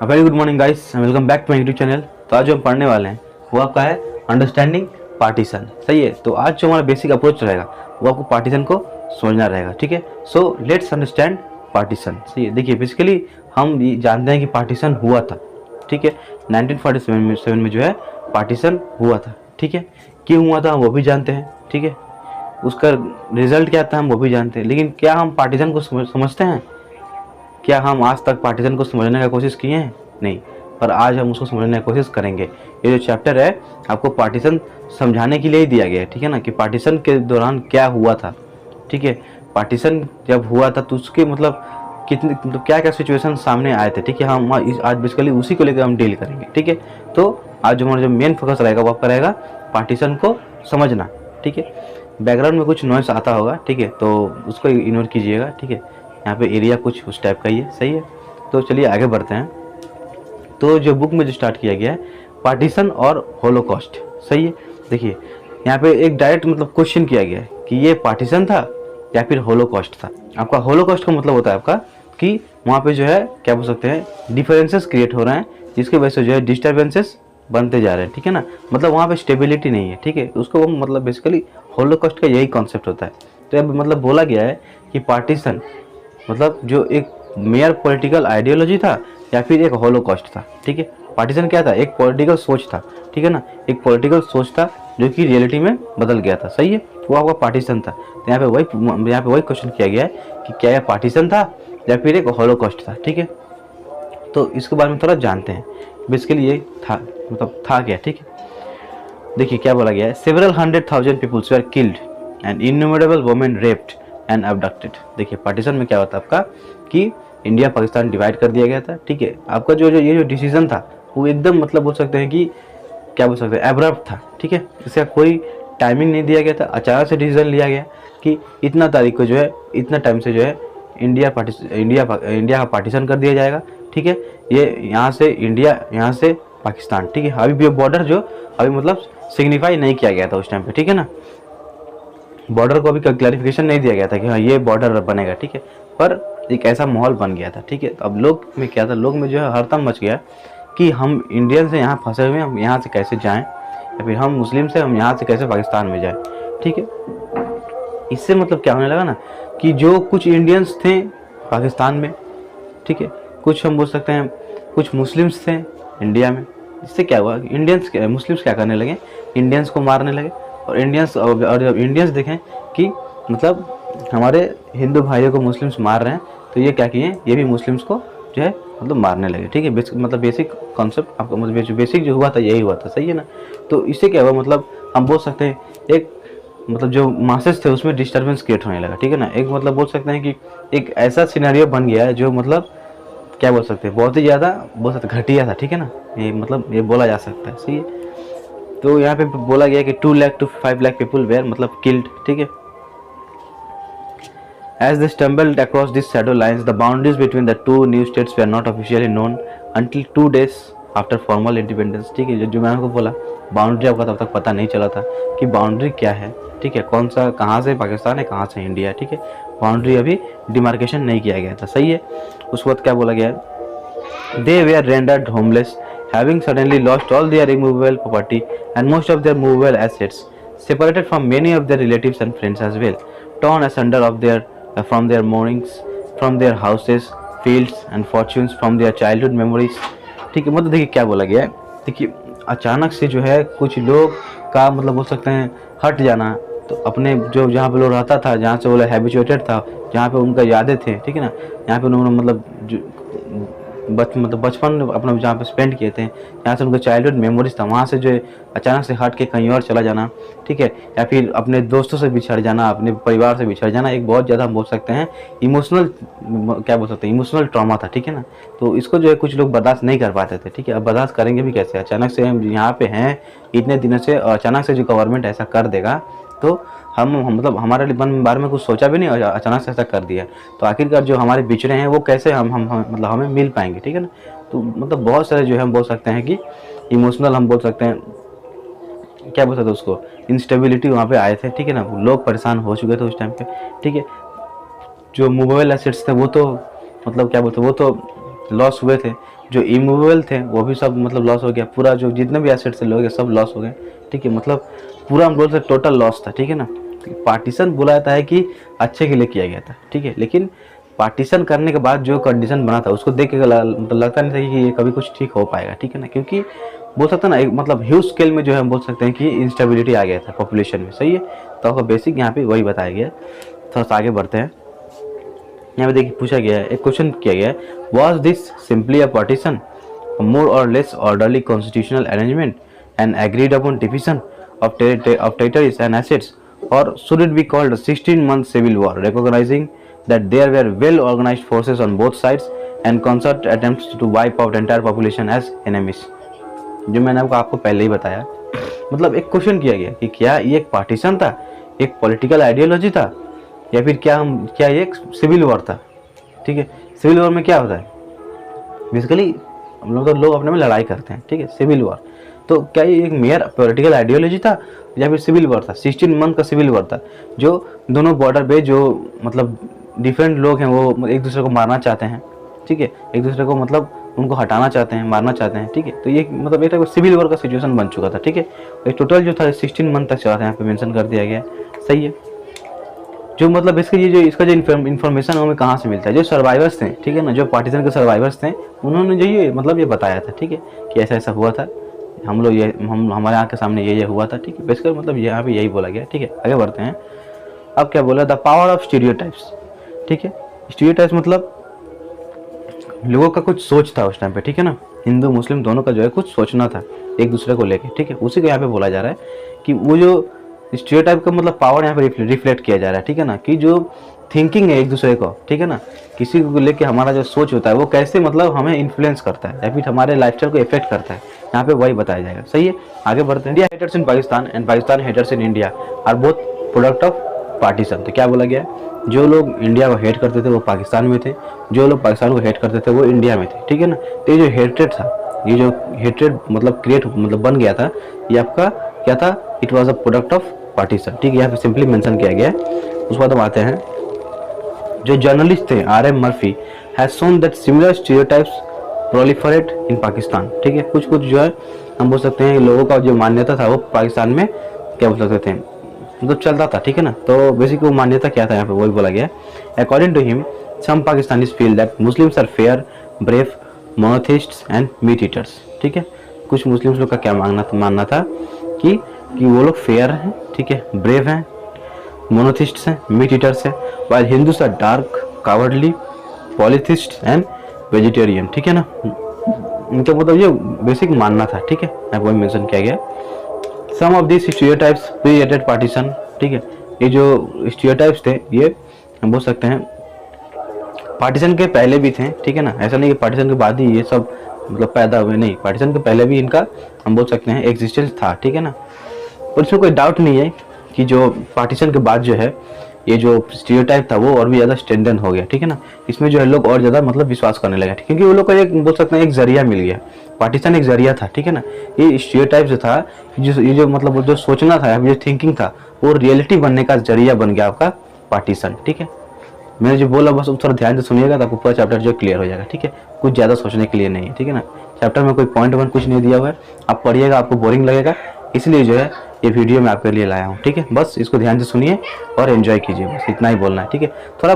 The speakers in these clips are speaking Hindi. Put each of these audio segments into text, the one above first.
Very good morning guys, welcome back to my YouTube channel. तो आज जो हम पढ़ने वाले हैं वो आपका है अंडरस्टैंडिंग पार्टीशन। सही है। तो आज जो हमारा बेसिक अप्रोच रहेगा वो आपको पार्टीशन को समझना रहेगा। ठीक है। So let's understand partition. सही है। देखिए बेसिकली हम ये जानते हैं कि पार्टीशन हुआ था। ठीक है। 1947 में जो है पार्टीशन हुआ था। ठीक है। क्यों हुआ था हम वो भी जानते हैं। ठीक है। उसका रिजल्ट क्या था हम वो भी जानते हैं। लेकिन क्या हम पार्टीशन को समझते हैं? क्या हम आज तक पार्टीशन को समझने की कोशिश किए हैं? नहीं। पर आज हम उसको समझने की कोशिश करेंगे। ये जो चैप्टर है आपको पार्टीशन समझाने के लिए ही दिया गया है। ठीक है ना, कि पार्टीशन के दौरान क्या हुआ था। ठीक है। पार्टीशन जब हुआ था तो उसके मतलब कितने मतलब क्या क्या सिचुएशन सामने आए थे। ठीक है। हम आज बेसिकली उसी को लेकर हम डील करेंगे। ठीक है। तो आज हमारा जो मेन फोकस रहेगा वो आपका रहेगा पार्टीशन को समझना। ठीक है। बैकग्राउंड में कुछ नॉइस आता होगा। ठीक है। तो उसको इग्नोर कीजिएगा। ठीक है। यहाँ पे एरिया कुछ उस टाइप का ही है। सही है। तो चलिए आगे बढ़ते हैं। तो जो बुक में जो स्टार्ट किया गया है पार्टीशन और होलोकॉस्ट। सही है। देखिए यहाँ पे एक डायरेक्ट मतलब क्वेश्चन किया गया है कि ये पार्टीशन था या फिर होलोकॉस्ट था। आपका होलोकॉस्ट का मतलब होता है आपका कि वहाँ पे जो है क्या बोल सकते हैं डिफरेंसेस क्रिएट हो रहे हैं, जिसकी वजह से जो है डिस्टर्बेंसेस बनते जा रहे हैं। ठीक है ना, मतलब वहाँ पे स्टेबिलिटी नहीं है। ठीक है। उसको वो मतलब बेसिकली होलोकॉस्ट का यही कॉन्सेप्ट होता है। तो अब मतलब बोला गया है कि पार्टीशन मतलब जो एक मेयर पॉलिटिकल आइडियोलॉजी था या फिर एक होलोकॉस्ट था। ठीक है। पार्टीशन क्या था? एक पॉलिटिकल सोच था। ठीक है ना, एक पॉलिटिकल सोच था जो कि रियलिटी में बदल गया था। सही है। वो आपका पार्टीशन था। तो यहाँ पे वही क्वेश्चन किया गया है कि क्या यह पार्टीशन था या फिर एक होलोकॉस्ट था। ठीक है। तो इसके बारे में थोड़ा जानते हैं। बेसिकली ये था मतलब था क्या। ठीक है। देखिए क्या बोला गया है, several 100,000 peoples were killed and innumerable women raped and abducted. देखिए पार्टीशन में क्या होता है आपका कि इंडिया पाकिस्तान डिवाइड कर दिया गया था। ठीक है। आपका ये जो डिसीजन था वो एकदम मतलब बोल सकते हैं कि क्या बोल सकते हैं एब्रप्ट था। ठीक है। इसका कोई टाइमिंग नहीं दिया गया था, अचानक से डिसीजन लिया गया कि इतना तारीख को जो है इतना टाइम से जो है इंडिया का पार्टीशन कर दिया जाएगा। ठीक है। ये यहाँ से इंडिया, यहाँ से पाकिस्तान। ठीक है। अभी बॉर्डर जो अभी मतलब सिग्निफाई नहीं किया गया था उस टाइम पे। ठीक है ना, बॉर्डर को अभी क्लैरिफिकेशन नहीं दिया गया था कि हाँ ये बॉर्डर बनेगा। ठीक है। पर एक ऐसा माहौल बन गया था। ठीक है। तो अब लोग में क्या था, लोग में जो है हड़कंप मच गया कि हम इंडियन से यहाँ फंसे हुए हैं, हम यहाँ से कैसे जाएं, या फिर हम मुस्लिम से हम यहाँ से कैसे पाकिस्तान में जाएं। ठीक है। इससे मतलब क्या होने लगा ना कि जो कुछ इंडियंस थे पाकिस्तान में, ठीक है, कुछ हम बोल सकते हैं कुछ मुस्लिम्स थे इंडिया में। इससे क्या हुआ, मुस्लिम्स क्या करने लगे, इंडियंस को मारने लगे। और जब इंडियंस देखें कि मतलब हमारे हिंदू भाइयों को मुस्लिम्स मार रहे हैं तो ये क्या किए, ये भी मुस्लिम्स को जो है मतलब मारने लगे। ठीक है। मतलब बेसिक कॉन्सेप्ट आपका मतलब बेसिक जो हुआ था यही हुआ था। सही है ना। तो इससे क्या हुआ मतलब हम बोल सकते हैं एक मतलब जो मासेस थे उसमें डिस्टर्बेंस क्रिएट होने लगा। ठीक है ना, एक मतलब बोल सकते हैं कि एक ऐसा सिनेरियो बन गया है जो मतलब क्या बोल सकते हैं बहुत ही ज़्यादा बोल सकते घटिया था। ठीक है ना, ये मतलब ये बोला जा सकता है। सही है। तो यहाँ पे बोला गया कि 2 lakh to 5 lakh people were मतलब किल्ड। ठीक है। As they stumbled across these shadow lines, the boundaries between the two new states were not officially known until 2 days after formal independence। ठीक है। जो मैंने आपको बोला बाउंड्री आपका तब तक पता नहीं चला था कि बाउंड्री क्या है। ठीक है। कौन सा कहाँ से पाकिस्तान है, कहाँ से इंडिया है। ठीक है। बाउंड्री अभी डिमार्केशन नहीं किया गया था। सही है। उस वक्त क्या बोला गया है, they were rendered homeless, having suddenly lost all their immovable property and most of their movable assets, separated from many of their relatives and friends as well, torn asunder from their moorings, from their houses, fields and fortunes, from their childhood memories। ठीक है। मतलब देखिए क्या बोला गया है, देखिए अचानक से जो है कुछ लोग का मतलब बोल सकते हैं हट जाना, तो अपने जो जहाँ पे लोग रहता था, जहाँ से वो लोग हैबिचुएटेड था, जहाँ पे उनका यादें थे। ठीक है ना, यहाँ पे उन्होंने मतलब बचपन अपना जहाँ पे स्पेंड किए थे, जहाँ से उनका चाइल्डहुड मेमोरीज था, वहाँ से जो है अचानक से हट के कहीं और चला जाना। ठीक है। या फिर अपने दोस्तों से बिछड़ जाना, अपने परिवार से बिछड़ जाना, एक बहुत ज़्यादा हम बोल सकते हैं इमोशनल क्या बोल सकते हैं इमोशनल ट्रॉमा था। ठीक है ना, तो इसको जो है कुछ लोग बर्दाश्त नहीं कर पाते थे। ठीक है। अब बर्दाश्त करेंगे भी कैसे, अचानक से हम यहाँ पे हैं इतने दिनों से और अचानक से जो गवर्नमेंट ऐसा कर देगा तो हम मतलब हमारे बारे में कुछ सोचा भी नहीं और अचानक से ऐसा कर दिया, तो आखिरकार जो हमारे बिछड़े हैं वो कैसे हम मतलब हमें मिल पाएंगे। ठीक है ना, तो मतलब बहुत सारे जो है हम बोल सकते हैं कि इमोशनल हम बोल सकते हैं क्या बोल सकते हैं उसको इंस्टेबिलिटी वहाँ पे आए थे। ठीक है ना, लोग परेशान हो चुके थे उस टाइम पे। ठीक है। जो मोबाइल एसेट्स थे वो तो मतलब क्या बोलते वो तो लॉस हुए थे, जो इमूवेबल थे वो भी सब मतलब लॉस हो गया, पूरा जो जितने भी एसेट्स थे लोग सब लॉस हो गए, ठीक है। मतलब पूरा हम बोलते टोटल लॉस था, ठीक है ना। पार्टीशन बोला जाता है कि अच्छे के लिए किया गया था, ठीक है, लेकिन पार्टीशन करने के बाद जो कंडीशन बना था उसको देख के मतलब लगता नहीं था कि ये कभी कुछ ठीक हो पाएगा, ठीक है ना, क्योंकि बोल सकते हैं ना एक मतलब ह्यूज स्केल में जो है हम बोल सकते हैं कि इंस्टेबिलिटी आ गया था पॉपुलेशन में, सही है। तो आपका बेसिक यहाँ पे वही बताया गया। थोड़ा सा आगे बढ़ते हैं। यहाँ पे देखिए पूछा गया है, एक क्वेश्चन किया गया है, was this simply a partition, more or less orderly constitutional arrangement and agreed upon division of territories and assets, or should it be called 16-month civil war recognizing that there were well organized forces on both sides and concert attempts to wipe out entire population as enemies। जो मैंने आपको पहले ही बताया, मतलब एक क्वेश्चन किया गया कि क्या ये एक पार्टीशन था, एक पॉलिटिकल आइडियोलॉजी था, या फिर क्या ये एक सिविल वॉर था, ठीक है। सिविल वॉर में क्या होता है, बेसिकली हम लोग अपने में लड़ाई करते हैं, ठीक है, सिविल वॉर। तो क्या ये एक मेयर पॉलिटिकल आइडियोलॉजी था या फिर सिविल वॉर था? 16 मंथ का सिविल वॉर था, जो दोनों बॉर्डर पे जो मतलब डिफरेंट लोग हैं वो एक दूसरे को मारना चाहते हैं, ठीक है, एक दूसरे को मतलब उनको हटाना चाहते हैं, मारना चाहते हैं, ठीक है। तो ये मतलब एक सिविल वॉर का सिचुएशन बन चुका था, ठीक है। एक टोटल जो था 16 मंथ तक चला था, यहाँ पे मेंशन कर दिया गया, सही है। जो मतलब इसका जो इन्फॉर्मेशन हमें कहाँ से मिलता है, जो सर्वाइवर्स थे, ठीक है ना, जो पार्टीशन के सर्वाइवर्स थे उन्होंने जो ये मतलब ये बताया था, ठीक है, कि ऐसा ऐसा हुआ था, हमारे आँख के सामने ये हुआ था, ठीक है। बेसिकली मतलब यहाँ पे यही बोला गया, ठीक है। आगे बढ़ते हैं। अब क्या बोला, द पावर ऑफ स्टीरियोटाइप्स, ठीक है। स्टीरियोटाइप्स मतलब लोगों का कुछ सोच था उस टाइम पे, ठीक है ना, हिंदू मुस्लिम दोनों का जो है कुछ सोचना था एक दूसरे को लेके, ठीक है। उसी को यहाँ पे बोला जा रहा है कि वो जो स्टीरियोटाइप का मतलब पावर यहाँ पे रिफ्लेक्ट किया जा रहा है, ठीक है ना, कि जो थिंकिंग है एक दूसरे को, ठीक है ना, किसी को लेके हमारा जो सोच होता है वो कैसे मतलब हमें इन्फ्लुएंस करता है या फिर हमारे लाइफस्टाइल को इफेक्ट करता है, यहाँ पे वही बताया जाएगा, सही है। आगे बढ़ते हैं। India haters in Pakistan and Pakistan haters in India are both product of partition. तो क्या बोला गया, जो लोग इंडिया को हेट करते थे वो पाकिस्तान में थे, जो लोग पाकिस्तान को हेट करते थे वो इंडिया में थे, ठीक है ना। तो ये जो हेट्रेड था, ये जो हेट्रेड मतलब क्रिएट मतलब बन गया था, ये आपका क्या था, it was a product of partition, ठीक है। यहाँ पे सिंपली मेंशन किया गया है। उसके बाद हम आते हैं, जो जर्नलिस्ट थे R.M. Murphy has shown that similar stereotypes proliferate in Pakistan, ठीक है। कुछ जो है हम बोल सकते हैं लोगों का जो मान्यता था वो पाकिस्तान में क्या बोल सकते थे मतलब चलता था, ठीक है ना। तो बेसिकली वो मान्यता क्या था यहाँ पे वही बोला गया। According to him some Pakistanis feel that Muslims are fair, brave, monotheists and meat eaters, ठीक है। कुछ मुस्लिम्स लोग का क्या मानना था कि वो लोग फेयर हैं, ठीक है, ब्रेव हैं, मोनोथिस्ट्स हैं, मीट ईटर्स हैं, while Hindus are dark, cowardly, polytheist and vegetarian, ठीक है ना। इनका मतलब ये बेसिक मानना था, ठीक है, यहाँ वही मेंशन किया गया। सम ऑफ दिस स्टीरियोटाइप्स प्रीडेटेड पार्टीशन, ठीक है। ये जो स्टीरियोटाइप्स थे ये हम बोल सकते हैं पार्टीशन के पहले भी थे, ठीक है ना। ऐसा नहीं कि पार्टीशन के बाद ही ये सब मतलब पैदा हुए, नहीं, पार्टीशन के पहले भी इनका हम बोल सकते हैं एग्जिस्टेंस था, ठीक है ना। और इसमें कोई डाउट नहीं है कि जो पार्टीशन के बाद जो है ये जो स्टीरियोटाइप था वो और भी ज़्यादा स्ट्रेंथन हो गया, ठीक है ना। इसमें जो है लोग और ज़्यादा मतलब विश्वास करने लगे, क्योंकि वो लोग का एक बोल सकते हैं एक जरिया मिल गया, पार्टीशन एक जरिया था, ठीक है ना। ये स्टीरियोटाइप जो था, ये जो मतलब जो सोचना था, जो थिंकिंग था, वो रियलिटी बनने का जरिया बन गया आपका पार्टीशन, ठीक है। मैंने जो बोला बस थोड़ा ध्यान से सुनिएगा तो आपको पूरा चैप्टर जो क्लियर हो जाएगा, ठीक है। कुछ ज़्यादा सोचने के लिए नहीं है, ठीक है ना। चैप्टर में कोई पॉइंट वन कुछ नहीं दिया हुआ है, आप पढ़िएगा आपको बोरिंग लगेगा, इसलिए जो है ये वीडियो मैं आपके लिए लाया हूँ, ठीक है। बस इसको ध्यान से सुनिए और एंजॉय कीजिए, बस इतना ही बोलना है, ठीक है। थोड़ा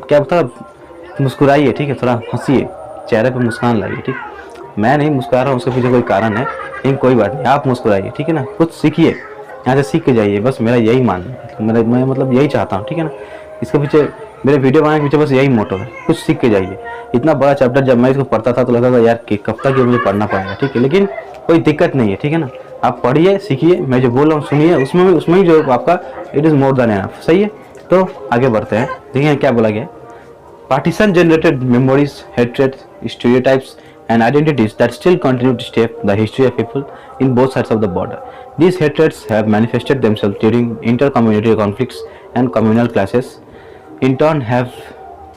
क्या थोड़ा मुस्कुराइए, ठीक है, थोड़ा हंसिए, चेहरे पे मुस्कान लाइए, ठीक। मैं नहीं मुस्कुरा रहा हूँ, उसके पीछे कोई कारण है, लेकिन कोई बात नहीं, आप मुस्कुराइए, ठीक है ना। कुछ सीखिए, यहाँ से सीख के जाइए, बस मेरा यही मानना है, मैं मतलब यही चाहता हूँ, ठीक है ना। इसके पीछे मेरे वीडियो बनाने के पीछे बस यही मोटो है, कुछ सीख के जाइए। इतना बड़ा चैप्टर जब मैं इसको पढ़ता था तो लगता था यार कि कब तक ये मुझे पढ़ना पड़ेगा, ठीक है, लेकिन कोई दिक्कत नहीं है, ठीक है ना। आप पढ़िए, सीखिए, मैं जो बोल रहा हूँ सुनिए, उसमें ही जो आपका it is more than enough, सही है। तो आगे बढ़ते हैं, देखिए क्या बोला गया। Partition generated memories, hatred, stereotypes and identities that still continue to shape the history of people in both sides of the border. These hatreds have manifested themselves during inter-community conflicts and communal clashes, in turn have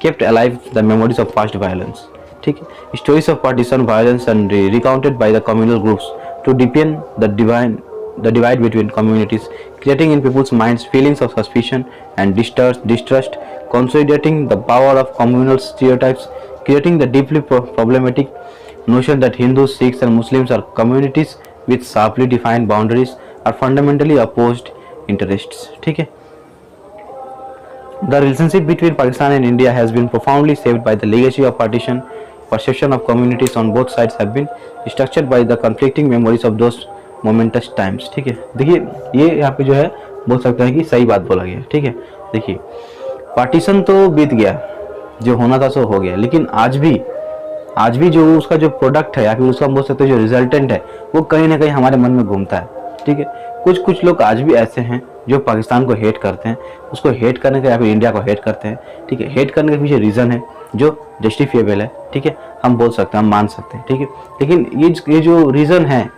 kept alive the memories of past violence. ठीक है, stories of partisan violence and recounted by the communal groups to deepen the divide between communities, creating in people's minds feelings of suspicion and distrust, consolidating the power of communal stereotypes creating the deeply problematic notion that Hindus, Sikhs and Muslims are communities with sharply defined boundaries are fundamentally opposed interests. ठीक है. The relationship between Pakistan and India has been profoundly shaped by the legacy of partition. Perception of communities on both sides have been structured by the conflicting memories of those momentous times. ठीक है. देखिए ये यहाँ पे जो है बोल सकते हैं कि सही बात बोला गया. ठीक है. देखिए पार्टीशन तो बीत गया, जो होना था सो हो गया, लेकिन आज भी जो उसका जो प्रोडक्ट है या फिर उसका बोल सकते हैं जो रिजल्टेंट है वो कहीं ना कहीं हमारे मन में घूमता है. ठीक है. कुछ लोग आज भी ऐसे हैं जो पाकिस्तान को हेट करते हैं, उसको हेट करने का या फिर इंडिया को हेट करते हैं. ठीक है. हेट करने के पीछे रीज़न है जो जस्टिफिएबल है. ठीक है. हम बोल सकते हैं, हम मान सकते हैं. ठीक है. लेकिन ये जो रीज़न है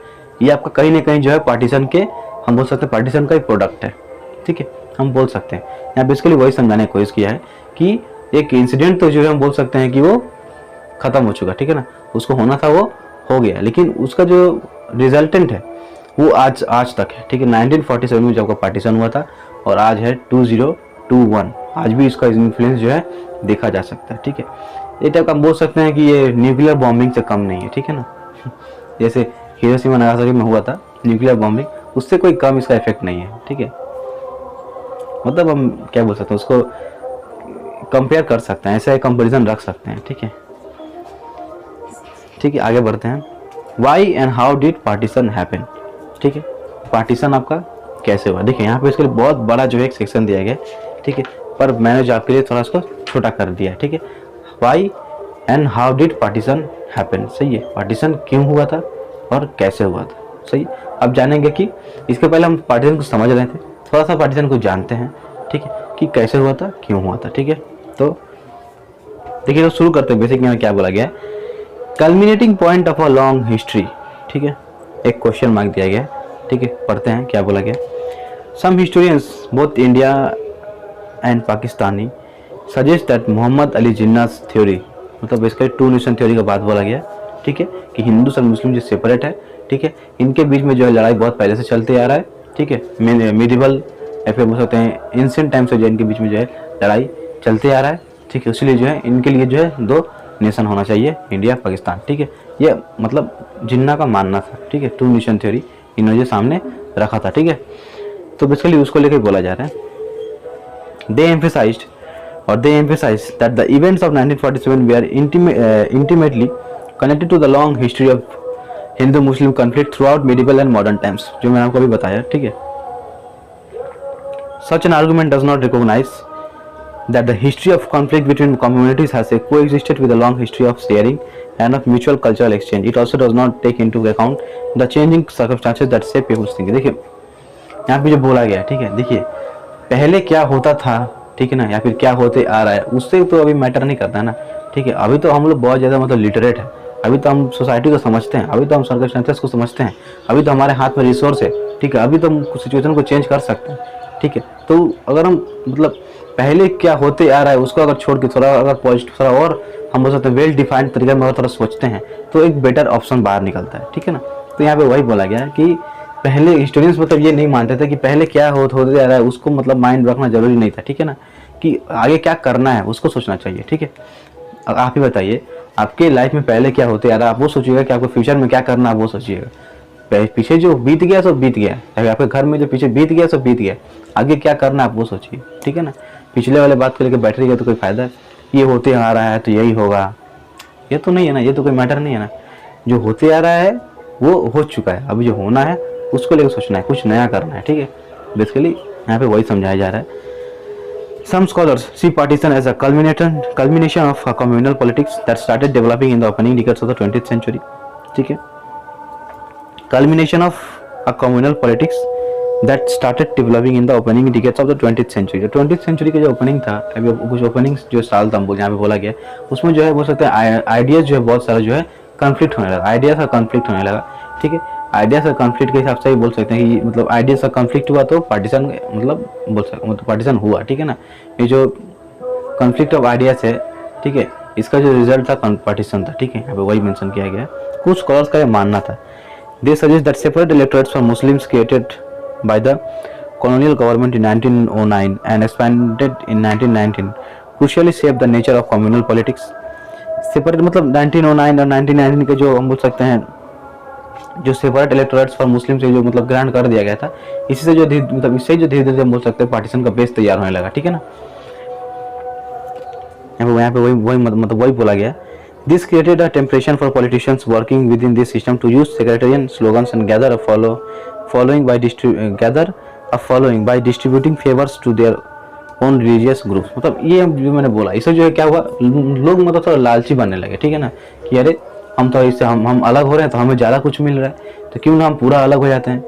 ये आपका कहीं ना कहीं जो है पार्टीशन के, हम बोल सकते हैं पार्टीशन का एक प्रोडक्ट है. ठीक है. हम बोल सकते हैं यहाँ बेसिकली वही समझाने की कोशिश किया है कि एक इंसिडेंट तो जो है हम बोल सकते हैं कि वो ख़त्म हो चुका. ठीक है ना. उसको होना था वो हो गया, लेकिन उसका जो रिजल्टेंट है वो आज तक है. ठीक है. 1947 में जब का पार्टीशन हुआ था और आज है 2021. आज भी इसका इन्फ्लुएंस जो है देखा जा सकता है. ठीक है. ये टाइप का हम बोल सकते हैं कि ये न्यूक्लियर बॉम्बिंग से कम नहीं है. ठीक है ना. जैसे हिरोशिमा नागासाकी में हुआ था न्यूक्लियर बॉम्बिंग, उससे कोई कम इसका इफेक्ट नहीं है. ठीक है. मतलब हम क्या बोल सकते हैं, उसको कंपेयर कर सकते हैं, ऐसा एक कंपेरिजन रख सकते हैं. ठीक है. ठीक है. आगे बढ़ते हैं. Why and how did partition happen. ठीक है. पार्टीशन आपका कैसे हुआ. देखिए यहाँ पे इसके लिए बहुत बड़ा जो है एक सेक्शन दिया गया. ठीक है. पर मैंने जो आपके लिए थोड़ा इसको छोटा कर दिया. ठीक है. Why and how did partition happen. सही है. पार्टीशन क्यों हुआ था और कैसे हुआ था. सही. अब जानेंगे कि इसके पहले हम पार्टीशन को समझ रहे थे, थोड़ा सा पार्टीशन को जानते हैं. ठीक है. कि कैसे हुआ था, क्यों हुआ था. ठीक है. तो देखिए तो शुरू करते हैं. बेसिक में क्या बोला गया है, culminating point of a long history. ठीक है. एक क्वेश्चन मार्क दिया गया. ठीक है. पढ़ते हैं क्या बोला गया. Some historians both India and Pakistani suggest that Mohammad Ali Jinnah's theory, मतलब इसका टू नेशन थ्योरी का बात बोला गया. ठीक है. कि हिंदू और मुस्लिम जो सेपरेट है. ठीक है. इनके बीच में जो है लड़ाई बहुत पहले से चलते आ रहा है. ठीक है. मिडिवल या फिर बोल सकते हैं एंशिएंट टाइम से जो इनके बीच में जो है लड़ाई चलते आ रहा है. ठीक है. इसलिए जो है इनके लिए जो है दो नेशन होना चाहिए, इंडिया पाकिस्तान. ठीक है. ये मतलब जिन्ना का मानना था. ठीक है. टू नेशन थ्योरी इन्होंने सामने रखा था. ठीक है. तो बेसिकली उसको लेकर बोला जा रहा है. They emphasized that the events of 1947 they are intimately connected to the long history of Hindu Muslim conflict throughout medieval and modern times, जो मैंने आपको अभी बताया. ठीक है. Such an argument does not recognize that the history of conflict between communities has coexisted with a long history of sharing and of mutual cultural exchange. It also does not take into account the changing circumstances that shape people's thinking. देखिए यहाँ पे जो बोला गया. ठीक है. देखिए पहले क्या होता था, ठीक है ना, या फिर क्या होते आ रहा है, उससे तो अभी मैटर नहीं करता है ना. ठीक है. अभी तो हम लोग बहुत ज़्यादा मतलब लिटरेट है. अभी तो हम सोसाइटी को समझते हैं, अभी तो हम सर्कमस्टेंसेस को समझते हैं, अभी तो हमारे हाथ में रिसोर्स है. ठीक है. अभी तो हम सिचुएशन को चेंज कर सकते हैं. ठीक है. तो अगर हम मतलब पहले क्या होते आ रहा है उसको अगर छोड़ के थोड़ा अगर पॉजिटिव थोड़ा और हम बोल सकते हैं वेल डिफाइंड तरीके में अगर थोड़ा सोचते हैं तो एक बेटर ऑप्शन बाहर निकलता है. ठीक है ना. तो यहाँ पे वही बोला गया है कि पहले हिस्टोरियंस मतलब ये नहीं मानते थे कि पहले क्या होते आ रहा है उसको मतलब माइंड रखना जरूरी नहीं था. ठीक है ना. कि आगे क्या करना है उसको सोचना चाहिए. ठीक है. आप ही बताइए आपके लाइफ में पहले क्या होते आ रहा है, आप वो सोचिएगा कि आपको फ्यूचर में क्या करना है वो सोचिएगा. पीछे जो बीत गया सो बीत गया, आपके घर में जो पीछे बीत गया सो बीत गया, आगे क्या करना है आप वो सोचिए. ठीक है ना. पिछले वाले बात को लेकर बैठ रही है तो कोई फायदा है. ये होते आ रहा है तो यही होगा, ये तो नहीं है ना. ये तो कोई मैटर नहीं है ना. जो होते आ रहा है वो हो चुका है, अभी जो होना है उसको लेकर सोचना है, कुछ नया करना है. ठीक है. बेसिकली यहाँ पे वही समझाया जा रहा है. Some scholars see partition as a culmination of communal politics that started developing in the opening decades of the 20th century. ठीक है. Culmination of a communal politics that started developing in the opening decades of the 20th century. जो 20th century का जो ओपनिंग था, अभी कुछ ओपनिंग्स जो साल था यहाँ पे बोला गया, उसमें जो है बोल सकते हैं आइडियाज जो है बहुत सारा जो है कॉन्फ्लिक्ट होने लगा. आइडियाज का कॉन्फ्लिक्ट होने लगा. ठीक है. आइडियाज का कॉन्फ्लिक्ट के हिसाब से ही बोल सकते हैं कि मतलब आइडियाज का कॉन्फ्लिक्ट हुआ तो पार्टीशन मतलब बोल सकते मतलब पार्टीशन हुआ. ठीक है ना. ये जो कॉन्फ्लिक्ट ऑफ आइडियाज है, ठीक है, इसका जो रिजल्ट था पार्टीशन था. ठीक है. यहाँ पे वही मेंशन किया गया. कुछ स्कॉलर्स का ये मानना था. They suggest that separate electorates for Muslims created by the colonial government in 1909 and expanded in 1919 crucially shaped the nature of communal politics. Separate मतलब 1909 और 1919 के जो हम बोल सकते हैं जो सेपरेट इलेक्टोरेट्स फॉर मुस्लिम से जो मतलब ग्रांट कर दिया गया था, इसी से जो मतलब इससे जो धीरे धीरे हम बोल सकते हैं पार्टीशन का बेस तैयार होने लगा, ठीक है ना। यहाँ पे वही मतलब वही बोला गया, this created a temperature for politicians working within this system to use sectarian slogans and gather a following by distributing favours to their own religious groups. मतलब ये जो मैंने बोला, इससे जो है क्या हुआ, लोग मतलब थोड़ा लालची बनने लगे, ठीक है ना, कि अरे हम तो इससे हम अलग हो रहे हैं तो हमें ज़्यादा कुछ मिल रहा है, तो क्यों ना हम पूरा अलग हो जाते हैं,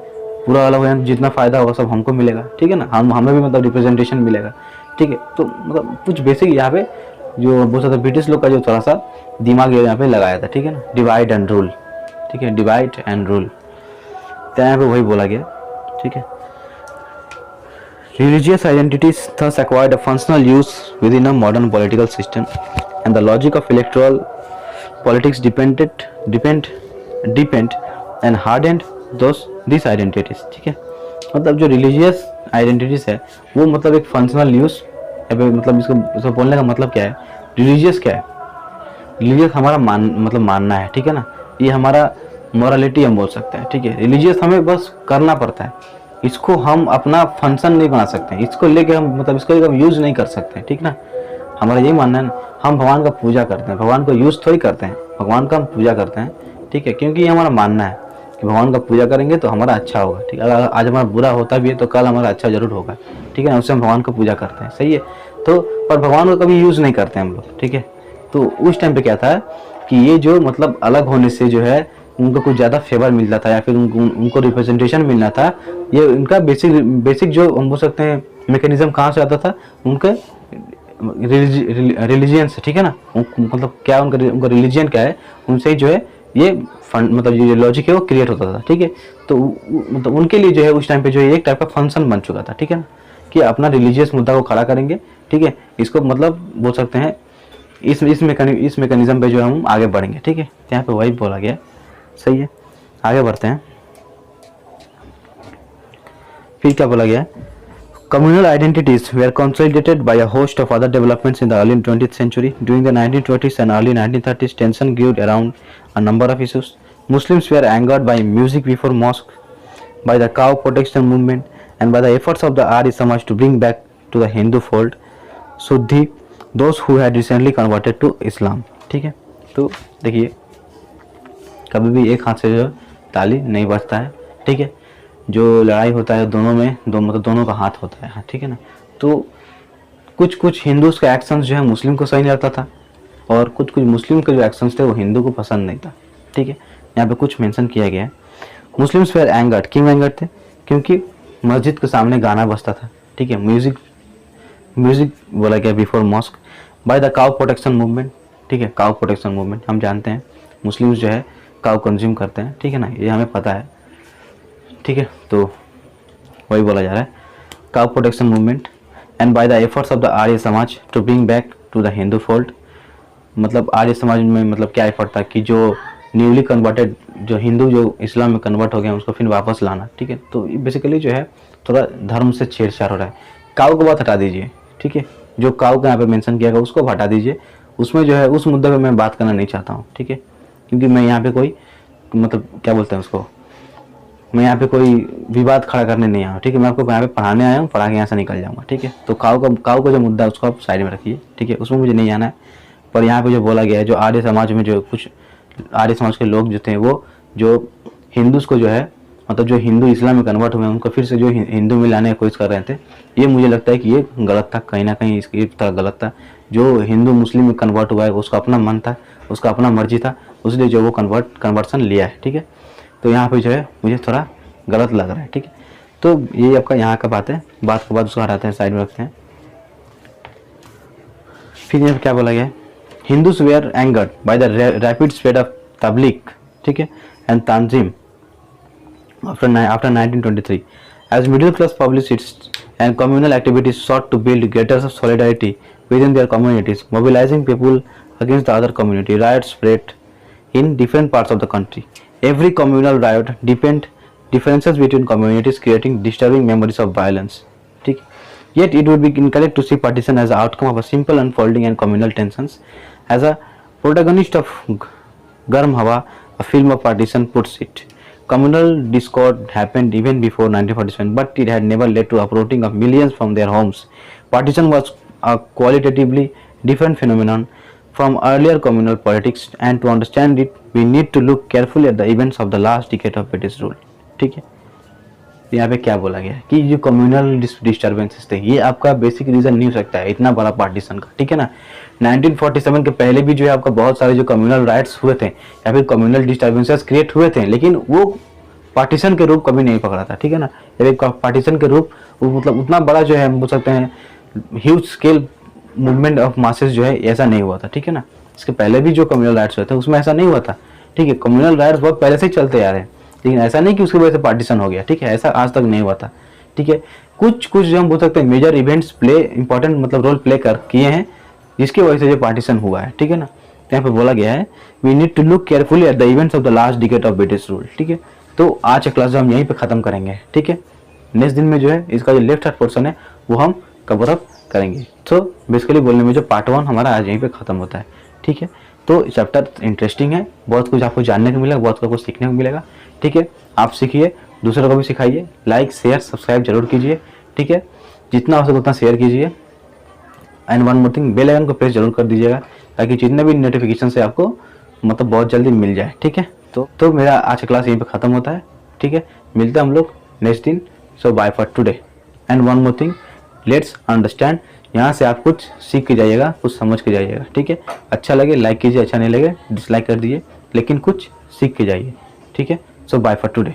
पूरा अलग हो जाए, जितना फ़ायदा होगा सब हमको मिलेगा, ठीक है ना, हमें भी मतलब रिप्रेजेंटेशन मिलेगा, ठीक है। तो मतलब कुछ बेसिक यहाँ पे जो बोल सकते ब्रिटिश लोग का जो थोड़ा सा दिमाग यहाँ पे लगाया था, ठीक है ना, डिवाइड एंड रूल, ठीक है, डिवाइड एंड रूल, तो यहाँ पे वही बोला गया, ठीक है। Religious identities thus acquired a functional use within a modern political system, and the logic of electoral politics depend and hardened these identities, ठीक है। मतलब जो रिलीजियस आइडेंटिटीज है वो मतलब एक फंक्शनल यूज, मतलब इसको बोलने का मतलब क्या है, रिलीजियस क्या है, रिलीजियस हमारा मतलब मानना है, ठीक है ना, ये हमारा मॉरलिटी हम बोल सकते हैं, ठीक है। रिलीजियस हमें बस करना पड़ता है, इसको हम अपना फंक्शन नहीं बना सकते हैं, इसको लेके हम मतलब इसको हम यूज नहीं कर सकते हैं, ठीक ना। हमारा यही मानना है ना, हम भगवान का पूजा करते हैं, भगवान को यूज थोड़ी करते हैं, भगवान का हम पूजा करते हैं, ठीक है, क्योंकि ये हमारा मानना है कि भगवान का पूजा करेंगे तो हमारा अच्छा होगा, ठीक है। अगर आज हमारा बुरा होता भी है तो कल हमारा अच्छा जरूर होगा, ठीक है ना, उससे हम भगवान को पूजा करते हैं, सही है। तो पर भगवान को कभी यूज नहीं करते हम लोग, ठीक है। तो उस टाइम पे क्या था कि ये जो मतलब अलग होने से जो है उनको कुछ ज़्यादा फेवर मिलता था या फिर उनको रिप्रेजेंटेशन मिलना था, ये उनका बेसिक जो हम बोल सकते हैं मैकेनिज्म कहाँ से आता था, उनके रिलीजियन से, ठीक है ना, मतलब क्या उनका रिलीजियन क्या है, उनसे ही जो है ये मतलब ये लॉजिक है वो क्रिएट होता था, ठीक है। तो मतलब उनके लिए जो है उस टाइम पे जो है एक टाइप का फंक्शन बन चुका था, ठीक है ना, कि अपना रिलीजियस मुद्दा को खड़ा करेंगे, ठीक है, इसको मतलब बोल सकते हैं इस मैकेनिज्म पे जो हम आगे बढ़ेंगे, ठीक है। यहाँ पे वही बोला गया, सही है। आगे बढ़ते हैं, फिर क्या बोला गया, communal identities were consolidated by a host of other developments in the early 20th century. During the 1920s and early 1930s, tension grew around a number of issues. Muslims were angered by music before mosque, by the cow protection movement, and by the efforts of the Arya Samaj to bring back to the Hindu fold Suddhi those who had recently converted to Islam, ठीक है। तो देखिए कभी भी एक हाथ से जो ताली नहीं बजता है, ठीक है। जो लड़ाई होता है दोनों में मतलब दोनों का हाथ होता है, ठीक है ना। तो कुछ हिंदूज का एक्शंस जो है मुस्लिम को सही नहीं लगता था, और कुछ मुस्लिम के जो एक्शंस थे वो हिंदू को पसंद नहीं था, ठीक है। यहाँ पे कुछ मेंशन किया गया है। मुस्लिम्स वेयर एंगर्ड, क्यों एंगर्ड थे, क्योंकि मस्जिद के सामने गाना बजता था, ठीक है, म्यूजिक बोला गया before mosque, by the cow protection movement, ठीक है। काउ प्रोटेक्शन मूवमेंट हम जानते हैं मुस्लिम्स जो है काउ कंज्यूम करते हैं, ठीक है ना, ये हमें पता है, ठीक है। तो वही बोला जा रहा है, cow protection movement and by the efforts of the Arya Samaj to bring back to the Hindu fold. मतलब आर्य समाज में मतलब क्या एफर्ट था कि जो न्यूली कन्वर्टेड जो हिंदू जो इस्लाम में कन्वर्ट हो गए उसको फिर वापस लाना, ठीक है। तो बेसिकली जो है थोड़ा धर्म से छेड़छाड़ हो रहा है। काउ को बात हटा दीजिए, ठीक है, जो काउ का यहाँ पे मेंशन किया गया उसको हटा दीजिए, उसमें जो है उस मुद्दे पे मैं बात करना नहीं चाहता हूँ, ठीक है, क्योंकि मैं यहाँ पे कोई मतलब क्या बोलते हैं उसको, मैं यहाँ पे कोई विवाद खड़ा करने नहीं आया हूँ, ठीक है। मैं आपको यहाँ पे पढ़ाने आया हूँ, पढ़ा के यहाँ से निकल जाऊँगा, ठीक है। तो काउ का जो मुद्दा है उसको आप साइड में रखिए, ठीक है, उसमें मुझे नहीं आना है। पर यहाँ पे जो बोला गया है, जो आर्य समाज में जो कुछ आर्य समाज के लोग जो थे वो जो हिंदूज को जो है मतलब जो हिंदू इस्लाम में कन्वर्ट हुए हैं उनको फिर से जो हिंदू में लाने की कोशिश कर रहे थे, ये मुझे लगता है कि ये गलत था, कहीं ना कहीं इसकी तरह गलत था। जो हिंदू मुस्लिम में कन्वर्ट हुआ है उसका अपना मन था, उसका अपना मर्जी था, उसलिए जो वो कन्वर्सन लिया है, ठीक है। तो यहाँ पे जो है मुझे थोड़ा गलत लग रहा है, ठीक है। तो ये आपका यहाँ का बात है, बात के बाद उसको हटाते हैं, साइड में रखते हैं। फिर यहाँ क्या बोला गया है, Hindus were angered by the rapid spread of Tabligh, ठीक है, and Tanzeem after 1923 as middle class publicists and communal activities sought to build greater solidarity within their communities, mobilizing people against the other community. Riots spread in different parts of the country. Every communal riot deepened differences between communities, creating disturbing memories of violence. Yet it would be incorrect to see partition as the outcome of a simple unfolding and communal tensions as a protagonist of गर्म हवा, a film of partition puts it. Communal discord happened even before 1947, but it had never led to uprooting of millions from their homes. Partition was a qualitatively different phenomenon from earlier communal politics, and to understand it, we need to look carefully at the events of the last decade of British rule. ठीक है, यहाँ पे क्या बोला गया है कि जो कम्युनल डिस्टर्बेंसेस थे ये आपका बेसिक रीजन नहीं हो सकता है इतना बड़ा पार्टीशन का, ठीक है ना। 1947 के पहले भी जो है आपका बहुत सारे जो कम्युनल राइट्स हुए थे या फिर कम्युनल डिस्टर्बेंसेस क्रिएट हुए थे, लेकिन वो पार्टीशन के रूप कभी नहीं पकड़ा था, ठीक है ना। एक पार्टीशन के रूप वो मतलब उतना बड़ा जो है हम बोल सकते हैं huge scale movement of masses जो है ऐसा नहीं हुआ था, ठीक है ना। इसके पहले भी जो कम्युनल राइट्स हुए थे उसमें ऐसा नहीं हुआ था, ठीक है। कम्युनल राइट्स बहुत पहले से ही चलते आ रहे हैं, लेकिन ऐसा नहीं कि उसकी वजह से पार्टीशन हो गया, ठीक है, ऐसा आज तक नहीं हुआ था, ठीक है। कुछ जो हम बोल सकते हैं मेजर इवेंट्स प्ले इंपॉर्टेंट मतलब रोल प्ले कर किए हैं जिसकी वजह से जो पार्टीशन हुआ है, ठीक है ना। यहाँ पे बोला गया है we need to look carefully at the events of the last decade of British rule, ठीक है। तो आज का क्लास जो हम यहीं पे खत्म करेंगे, ठीक है। नेक्स्ट दिन में जो है इसका जो लेफ्ट हैंड पोर्शन है वो हम कवर अप करेंगे। तो बेसिकली बोलने में जो पार्ट 1 हमारा आज यहीं पे खत्म होता है, ठीक है। तो चैप्टर इंटरेस्टिंग है, बहुत कुछ आपको जानने को मिलेगा, बहुत कुछ सीखने को मिलेगा, ठीक है। आप सीखिए, दूसरों को भी सिखाइए, लाइक शेयर सब्सक्राइब जरूर कीजिए, ठीक है। जितना हो सके उतना शेयर कीजिए, and one more thing, bell icon को प्रेस जरूर कर दीजिएगा ताकि जितने भी नोटिफिकेशन से आपको मतलब बहुत जल्दी मिल जाए, ठीक है। तो मेरा आज का क्लास यहीं पे ख़त्म होता है, ठीक है। मिलते हैं हम लोग नेक्स्ट दिन। So bye for today. And one more thing, let's understand, यहाँ से आप कुछ सीख के जाइएगा, कुछ समझ के जाइएगा, ठीक है। अच्छा लगे लाइक कीजिए, अच्छा नहीं लगे डिसलाइक कर दीजिए, लेकिन कुछ सीख के जाइए, ठीक है। सो बाय फॉर टुडे।